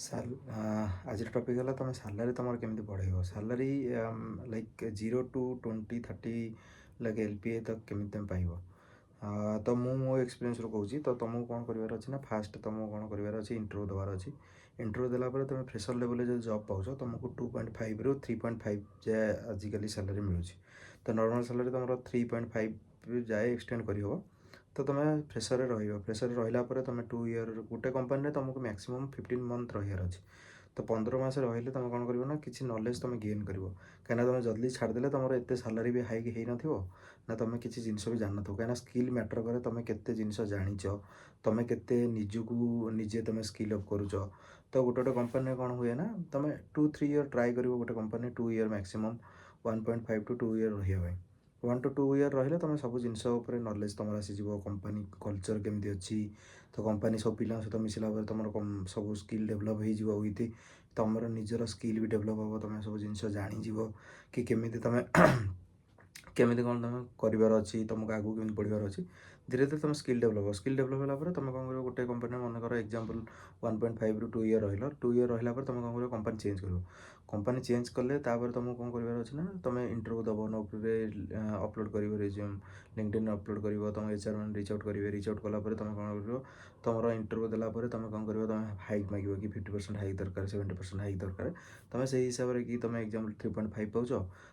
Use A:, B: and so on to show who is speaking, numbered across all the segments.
A: आज टॉपिक है तुम सैलरी तुम केमी बढ़ेब salary like 0 to 20 30 like LPA तक केमी तुम पाइब। तो मु मो एक्सपीरियंस कहूँ तो तुमको कौन करार अच्छे ना फास्ट तुमको कौन करार अच्छे इंटरव्यू देवार अच्छी। इंटरव्यू देलापर तुम फ्रेशर लेवल जो जॉब पाच तुमको 2.5 रू 3.5 जाए आजिकल सैलरी मिलूँ। तो नॉर्मल सैलरी तुम 3.5 जाए एक्सटेंड कर तो तुम फ्रेशर फ्रेशर रहा तुम 2 ईयर गोटे कंपनी तुमको मैक्सिमम 15 मंथ रही अच्छे। तो 15 मास रही तुम कौन कर किसी नॉलेज तुम गेन कर कहीं तुम जल्दी छाड़दे तुम एत सैलरी भी हाइक हो ना तुम किसी जिनस भी जान न कहीं स्किल मैटर करे तुम केते जिनस जाच तुम केते निजको निजे तुम स्किल अप करुच। तो गोटे गोटे कंपनी कौन हुए ना तुम 2-3 ईयर ट्राए कर गोटे company 2 year maximum 1.5 to 2 year रही 1 to 2 ईयर रही तुम सब जिनस नॉलेज तुम आसीज कंपनी कल्चर केमती अच्छी। तो कंपनी सब पिला सहित मिसला तुम सब स्किल डेभलप हो विथ तुम निजर स्किल भी डेभलप हम तुम सब जिन जानीज कि केमी तुम केमी कौन तुम करार अच्छी तुमको आगू केमी बढ़ार अच्छी। धीरे धीरे तुम स्किल डेभलप होगा तुम कौन कर गोटे कंपनी मन कर एग्जांपल 1.5 रू 2 ईयर रहा 2 ईयर रहा तुम कौन कर कंपनी चेंज कर कंपनी चेंज कले तुमको कौन करार अच्छे ना तुम इंटरव्यू दब नौकरी अपलोड कर रिज्यूम लिंक्डइन अपलोड कर तुम HR मैंने रिच आउट करेंगे रिच आउट कलापर तुम कौन कर तुम इंटरव्यू देलापर तुम कौन कर तुम हाइक मांग कि 50% हाइक दरकार 70% हाइक दरकार तुम से हिसाब से कि तुम एग्जांपल 3.5 पाच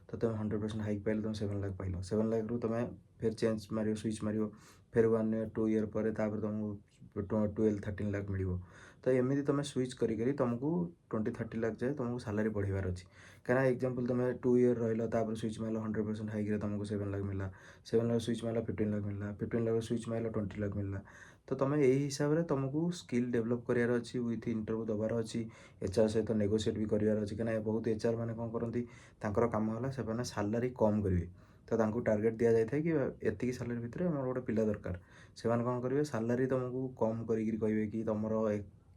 A: तो तुम 100% हाइक पाइल तुम 7 लाख पाइल 7 लाख रू तुम फिर चेंज मार स्विच मार फिर 1 ईयर 2 ईयर पर तुमको 12-13 लाख मिल। तो एमती तुम स्विच करी तुमको 20-30 लाख जाए तुमको सैलरी बढ़ार अच्छी कहीं एग्जांपल तुम 2 ईयर रहा स्विच मार 100% हाइक तुमको 7 लाख मिला 7 लाख स्विच मार 15 लाख मिला 15 लाख स्विच मार 20 लाख मिला। तो तुम यही हिसाब से तुमको स्किल डेभलप करार अच्छी विथ इंटरव्यू दबार अच्छी HR सहित नेगोशिएट भी करार अच्छी कहीं बहुत HR मैंने कौन करती काम है से सैलरी कम करेंगे। तो टार्गेट दि जाए कि एति सैलरी भितर मोर गोटे पिला दरकार से कौन करेंगे सैलरी तुमको कम करेंगे कि तुम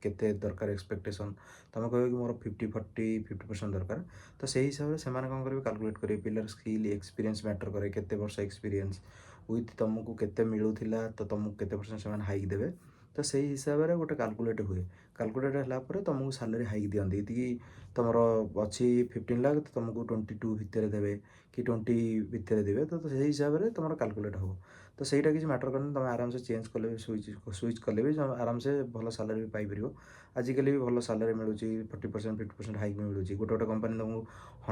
A: केते दरकार एक्सपेक्टेशन तुम कह कि मोर 50-40-50% दरकार। तो से हिसाब से कौन करेंगे कैलकुलेट करेंगे पिलर स्किल एक्सपीरियंस मैटर करे केते वर्ष एक्सपीरियंस विथ तुमको केते मिलूला तो तुमको केते परसेंट से हाइक देवे। तो से हिसाब से गोटे कैलकुलेट हुए कैलकुलेट है तुमको सैलरी हाइक दिखती कि तुम अच्छी 15 लाख तो तुमको 22 भितर देवे कि 20 भितर देवे। तो से हिसाब से तुम कैलकुलेट हो तो सहीटा किसी मैटर करनी तुम आराम से चेंज कले भी स्विच कले भी आराम से भल सैलरी भी पाइपर। आजिकल भी भल सैलरी मिलूँ 40% 50% हाइक भी मिलूँ गोटे गोटे कंपनी तुमको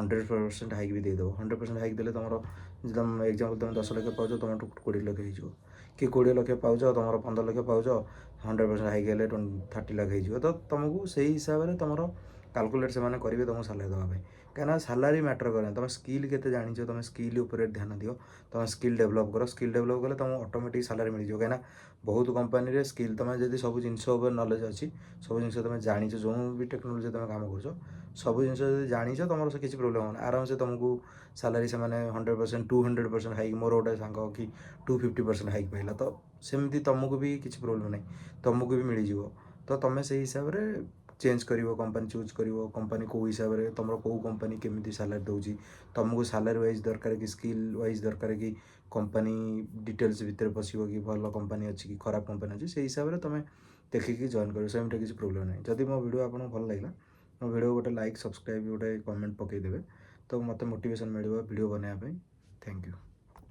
A: 100% हाइक भी देदेव 100% हाइक देते तुम एग्जांपल तुम 10 लाख पाच तुम 20 लाख हो कि 20 लाख पाच तुम 15 लाख पाच 100% हाइक है 30 लाख हो। तो तुमको से हिसाब से तुम कैलकुलेट से करेंगे तुमको सैलरी देवाई कहीं सैलरी मैटर करें तुम स्किल केते जानिछ तुम स्किल उपर ध्यान दियो तुम स्किल डेभलप कर स्किल डेभलप कले तुमको ऑटोमेटिक सैलरी मिल जाए कहीं बहुत कंपनी रे स्किल तुम जब सब जिन नॉलेज अच्छी सब जिन तुम जानिछ जो भी टेक्नोलोजी तुम काम कर सब जिन जानिछ तुम से किसी प्रोब्लेम हो आराम से तुमको सैलरी से 100% 200% हाइक मोर गोटे सांग कि 250% हाइक पाइला तो सेमती तुमको भी किसी प्रोब्लेम नहीं तुमको भी मिल जाव। तो तुम से हिसाब से चेंज कर कंपनी चूज कर कंपनी कौ हिसाब से तुम कौ कंपनी केमी सैलरी दूसरी तुमको सैलरी वाइज दरकार कि स्किल वाइज दरकार कि कंपनी डिटेल्स भितर पशो कि भल कंपनी अच्छी कि खराब कंपनी अच्छी से हिसाब से तुम देखिए जॉइन कर सेमती किसी प्रोब्लेम नहीं। जदि मो वीडियो आपको भल लगा मो वीडियो गोटे लाइक सब्सक्राइब गोटे कमेंट पकईदेवे तो मत मोटिवेशन मिले वीडियो बनाया। Thank you.